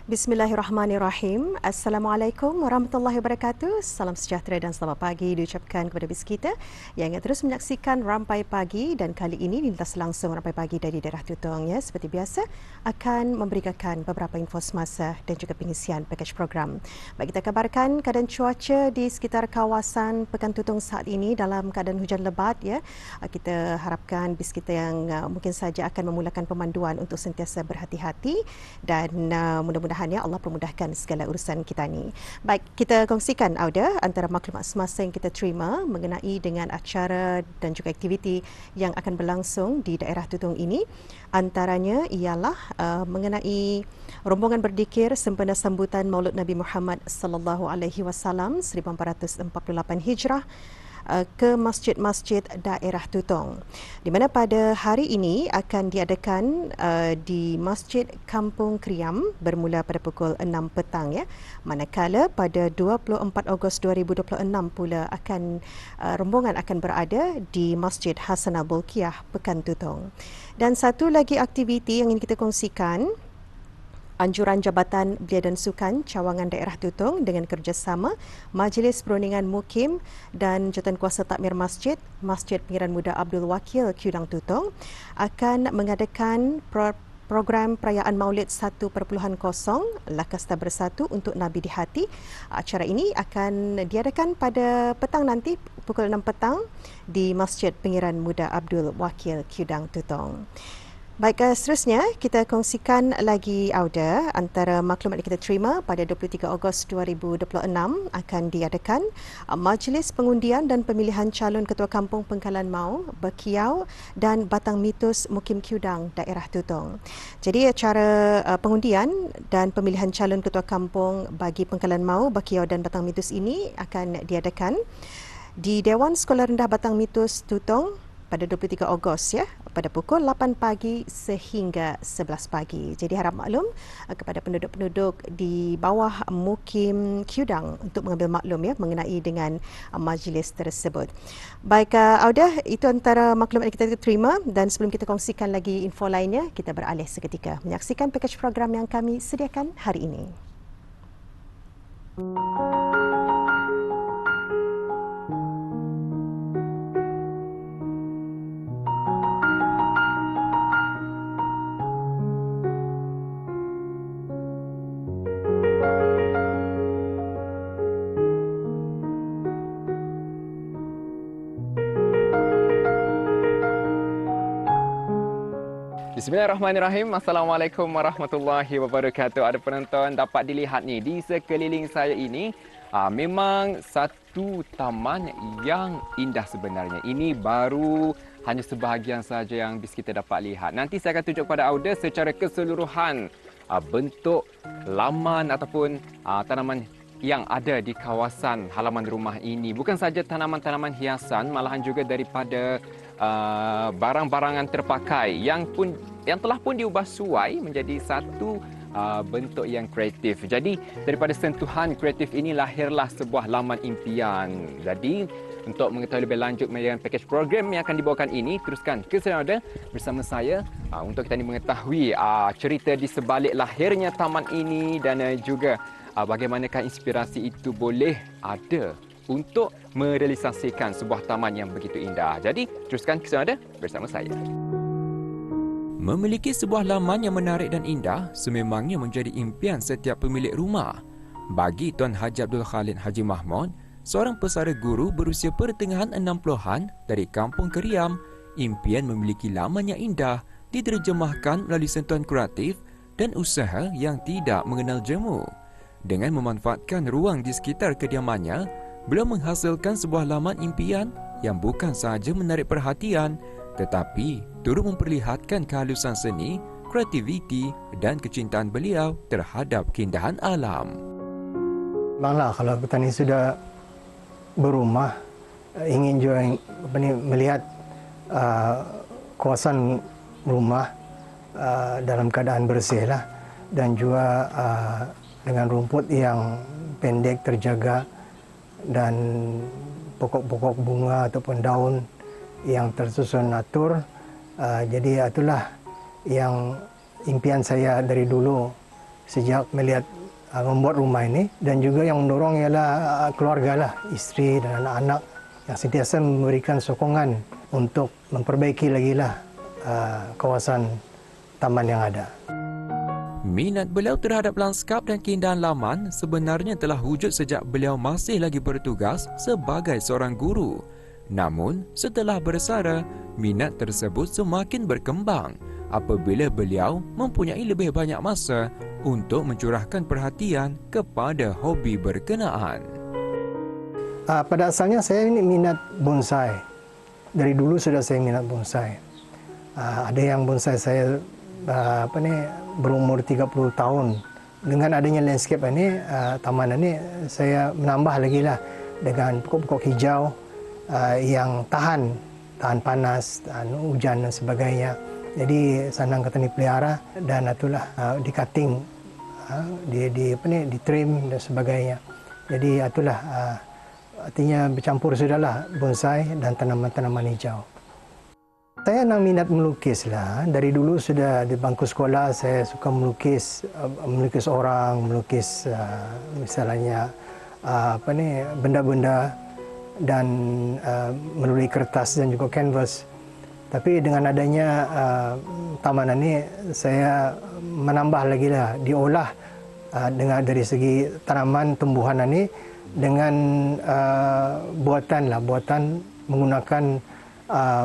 Bismillahirrahmanirrahim. Assalamualaikum warahmatullahi wabarakatuh. Salam sejahtera dan selamat pagi diucapkan kepada bis kita yang terus menyaksikan Rampai Pagi, dan kali ini lintas langsung Rampai Pagi dari daerah Tutong, ya. Seperti biasa akan memberikan beberapa info semasa dan juga pengisian pakej program. Baik, kita kabarkan keadaan cuaca di sekitar kawasan Pekan Tutong saat ini dalam keadaan hujan lebat, ya. Kita harapkan bis kita yang mungkin saja akan memulakan pemanduan untuk sentiasa berhati-hati dan mudah-mudahan Allah permudahkan segala urusan kita ni. Baik, kita kongsikan Auda antara maklumat semasa yang kita terima mengenai dengan acara dan juga aktiviti yang akan berlangsung di daerah Tutong ini. Antaranya ialah mengenai rombongan berdikir sempena sambutan Maulud Nabi Muhammad sallallahu alaihi wasallam 1448 Hijrah ke masjid-masjid daerah Tutong, di mana pada hari ini akan diadakan di Masjid Kampung Kriam bermula pada pukul 6 petang, ya. Manakala pada 24 Ogos 2026 pula rombongan akan berada di Masjid Hasanah Bolkiah Pekan Tutong. Dan satu lagi aktiviti yang ingin kita kongsikan, anjuran Jabatan Belia dan Sukan Cawangan Daerah Tutong dengan kerjasama Majlis Perundingan Mukim dan Jawatankuasa Takmir Masjid Pengiran Muda Abdul Wakil Kudang Tutong akan mengadakan program perayaan Maulid 1.0 Lakasta Bersatu untuk Nabi di Hati. Acara ini akan diadakan pada petang nanti pukul 6 petang di Masjid Pengiran Muda Abdul Wakil Kudang Tutong. Baik, seterusnya kita kongsikan lagi Auda antara maklumat yang kita terima pada 23 Ogos 2026 akan diadakan Majlis Pengundian dan Pemilihan Calon Ketua Kampung Pengkalan Mau, Bekiau dan Batang Mitus Mukim Kudang Daerah Tutong. Jadi acara pengundian dan pemilihan calon ketua kampung bagi Pengkalan Mau, Bekiau dan Batang Mitus ini akan diadakan di Dewan Sekolah Rendah Batang Mitus Tutong pada 23 Ogos, ya, pada pukul 8 pagi sehingga 11 pagi. Jadi harap maklum kepada penduduk-penduduk di bawah Mukim Kudang untuk mengambil maklum, ya, mengenai dengan majlis tersebut. Baik, Auda, itu antara maklumat yang kita terima, dan sebelum kita kongsikan lagi info lainnya, kita beralih seketika menyaksikan pakej program yang kami sediakan hari ini. Bismillahirrahmanirrahim. Assalamualaikum warahmatullahi wabarakatuh. Ada penonton dapat dilihat ni di sekeliling saya ini, memang satu taman yang indah sebenarnya. Ini baru hanya sebahagian saja yang bis kita dapat lihat. Nanti saya akan tunjuk kepada Auda secara keseluruhan bentuk laman ataupun tanaman yang ada di kawasan halaman rumah ini. Bukan saja tanaman-tanaman hiasan, malahan juga daripada barang-barangan terpakai yang telah pun diubah suai menjadi satu bentuk yang kreatif. Jadi daripada sentuhan kreatif ini lahirlah sebuah laman impian. Jadi untuk mengetahui lebih lanjut dengan pakej program yang akan dibawakan ini, teruskan ke sana bersama saya untuk kita mengetahui cerita di sebalik lahirnya taman ini dan juga bagaimanakah inspirasi itu boleh ada untuk merealisasikan sebuah taman yang begitu indah. Jadi, teruskan ke sana bersama saya. Memiliki sebuah laman yang menarik dan indah sememangnya menjadi impian setiap pemilik rumah. Bagi Tuan Haji Abdul Khalid Haji Mahmud, seorang pesara guru berusia pertengahan 60-an dari Kampung Keriam, impian memiliki laman yang indah diterjemahkan melalui sentuhan kreatif dan usaha yang tidak mengenal jemu. Dengan memanfaatkan ruang di sekitar kediamannya, beliau menghasilkan sebuah laman impian yang bukan sahaja menarik perhatian tetapi turut memperlihatkan kehalusan seni, kreativiti dan kecintaan beliau terhadap keindahan alam. Memanglah kalau petani sudah berumah, ingin juga melihat kawasan rumah dalam keadaan bersih lah, dan juga dengan rumput yang pendek terjaga dan pokok-pokok bunga ataupun daun yang tersusun atur. Jadi itulah yang impian saya dari dulu sejak melihat membuat rumah ini, dan juga yang mendorong ialah keluarga lah, isteri dan anak-anak yang sentiasa memberikan sokongan untuk memperbaiki lagi lah kawasan taman yang ada. Minat beliau terhadap lanskap dan keindahan laman sebenarnya telah wujud sejak beliau masih lagi bertugas sebagai seorang guru. Namun, setelah bersara, minat tersebut semakin berkembang apabila beliau mempunyai lebih banyak masa untuk mencurahkan perhatian kepada hobi berkenaan. Pada asalnya saya ini minat bonsai. Dari dulu sudah saya minat bonsai. Ada yang bonsai saya berumur 30 tahun. Dengan adanya landscape ini, taman ini, saya menambah lagi lah dengan pokok-pokok hijau yang tahan panas, tahan hujan dan sebagainya. Jadi senang petani pelihara, dan itulah di cutting, di trim dan sebagainya. Jadi itulah artinya bercampur sudahlah bonsai dan tanaman-tanaman hijau. Saya nak minat melukis lah. Dari dulu sudah di bangku sekolah saya suka melukis orang, melukis misalnya benda-benda dan melalui kertas dan juga kanvas. Tapi dengan adanya taman ini, saya menambah lagi lah, diolah dari segi tanaman tumbuhan ini dengan buatan menggunakan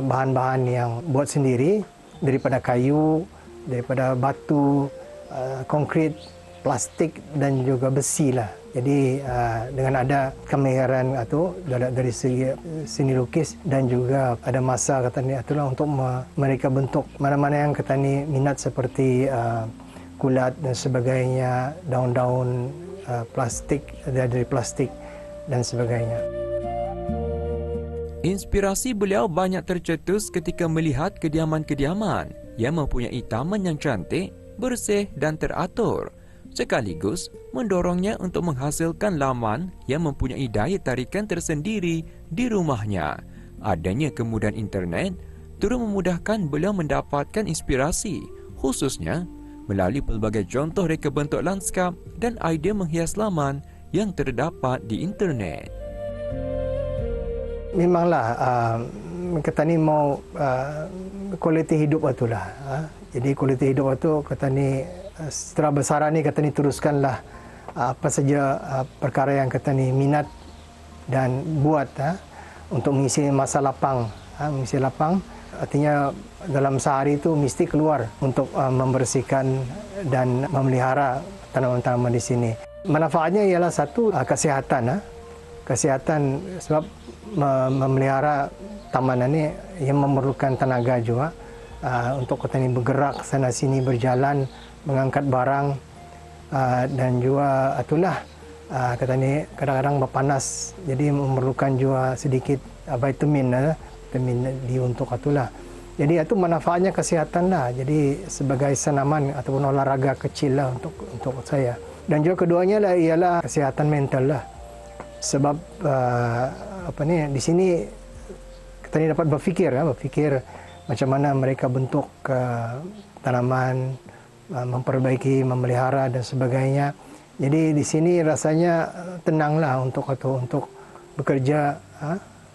bahan-bahan yang buat sendiri daripada kayu, daripada batu, konkrit, plastik dan juga besi lah. Jadi dengan ada kemahiran itu dari seni lukis, dan juga ada masa katanya itulah untuk mereka bentuk mana-mana yang katanya minat seperti kulat dan sebagainya, daun-daun plastik, dari plastik dan sebagainya. Inspirasi beliau banyak tercetus ketika melihat kediaman-kediaman yang mempunyai taman yang cantik, bersih dan teratur, sekaligus mendorongnya untuk menghasilkan laman yang mempunyai daya tarikan tersendiri di rumahnya. Adanya kemudahan internet turut memudahkan beliau mendapatkan inspirasi, khususnya melalui pelbagai contoh reka bentuk lanskap dan idea menghias laman yang terdapat di internet. Memanglah kita ni mau kualiti hidup itulah. Jadi kualiti hidup itu kata ni setelah besar ni kata ni teruskanlah apa saja perkara yang kata ni minat dan buat untuk mengisi masa lapang. Mengisi lapang artinya dalam sehari itu mesti keluar untuk membersihkan dan memelihara tanaman-tanaman di sini. Manfaatnya ialah satu, kesihatan. Kesihatan sebab memelihara taman ini yang memerlukan tenaga juga untuk petani bergerak sana sini, berjalan, mengangkat barang, dan juga itulah katanya kadang-kadang berpanas, jadi memerlukan juga sedikit vitamin di untuk itulah. Jadi itu manfaatnya kesihatan lah. Jadi sebagai senaman ataupun olahraga kecil lah untuk saya. Dan juga keduanya lah ialah kesihatan mental lah. Sebab di sini kita ni dapat berfikir macam mana mereka bentuk tanaman, memperbaiki, memelihara dan sebagainya. Jadi di sini rasanya tenanglah untuk bekerja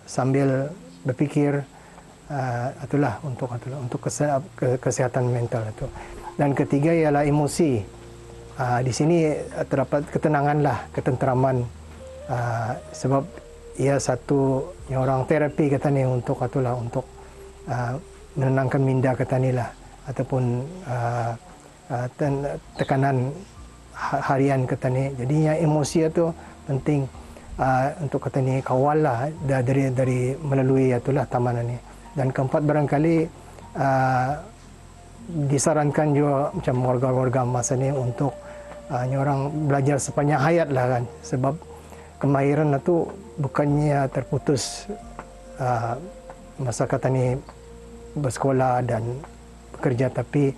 sambil berfikir, itulah untuk kesehatan mental itu. Dan ketiga ialah emosi. Di sini terdapat ketenanganlah, ketenteraman. Sebab ia satu yang orang terapi kata ni untuk menenangkan minda kata ni lah, ataupun tekanan harian kata ni. Jadinya emosi itu penting untuk kata ni kawal lah dari melalui itulah taman ni. Dan keempat, barangkali disarankan juga macam warga-warga masa ni untuk orang belajar sepanjang hayat lah kan, sebab kemahiran itu bukannya terputus masa kata ni bersekolah dan bekerja, tapi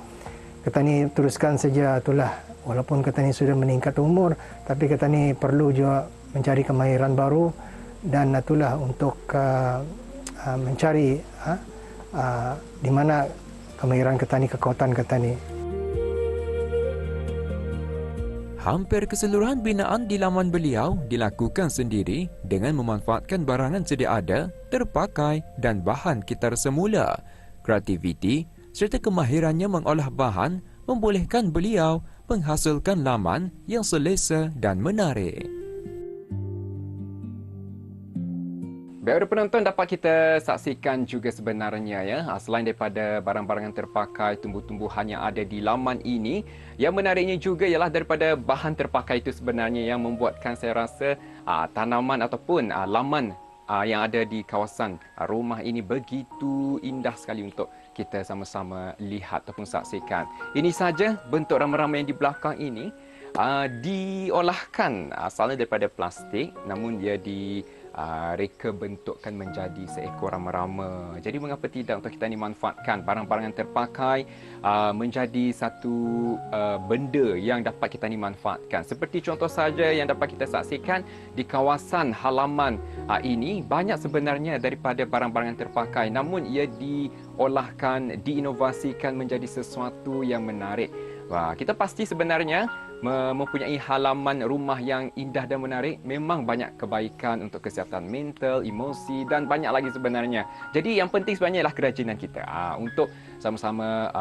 kata ni teruskan saja itulah, walaupun kata ni sudah meningkat umur, tapi kata ni perlu juga mencari kemahiran baru dan itulah untuk mencari di mana kemahiran kata ni, kekuatan kata ni. Hampir keseluruhan binaan di laman beliau dilakukan sendiri dengan memanfaatkan barangan sedia ada, terpakai dan bahan kitar semula. Kreativiti serta kemahirannya mengolah bahan membolehkan beliau menghasilkan laman yang selesa dan menarik. Baik, penonton, dapat kita saksikan juga sebenarnya ya, selain daripada barang-barang yang terpakai, tumbuh-tumbuhan yang ada di laman ini, yang menariknya juga ialah daripada bahan terpakai itu sebenarnya yang membuatkan saya rasa tanaman ataupun laman yang ada di kawasan rumah ini begitu indah sekali untuk kita sama-sama lihat ataupun saksikan. Ini saja bentuk rama-rama yang di belakang ini diolahkan asalnya daripada plastik, namun dia reka bentukkan menjadi seekor rama-rama. Jadi mengapa tidak untuk kita manfaatkan barang-barang yang terpakai menjadi satu benda yang dapat kita manfaatkan. Seperti contoh saja yang dapat kita saksikan di kawasan halaman ini, banyak sebenarnya daripada barang-barang yang terpakai, namun ia diolahkan, diinovasikan menjadi sesuatu yang menarik. Wah, kita pasti sebenarnya mempunyai halaman rumah yang indah dan menarik memang banyak kebaikan untuk kesihatan mental, emosi dan banyak lagi sebenarnya. Jadi yang penting sebenarnya ialah kerajinan kita untuk sama-sama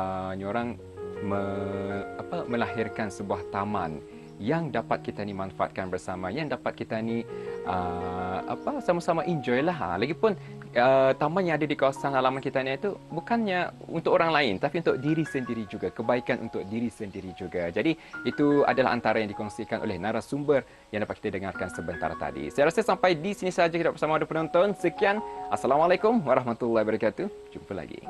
melahirkan sebuah taman yang dapat kita manfaatkan bersama, yang dapat kita sama-sama enjoy lah. Lagipun taman yang ada di kawasan halaman kita ni itu bukannya untuk orang lain, tapi untuk diri sendiri juga, kebaikan untuk diri sendiri juga. Jadi itu adalah antara yang dikongsikan oleh narasumber yang dapat kita dengarkan sebentar tadi. Saya rasa sampai di sini saja kita bersama ada penonton. Sekian, Assalamualaikum warahmatullahi wabarakatuh. Jumpa lagi.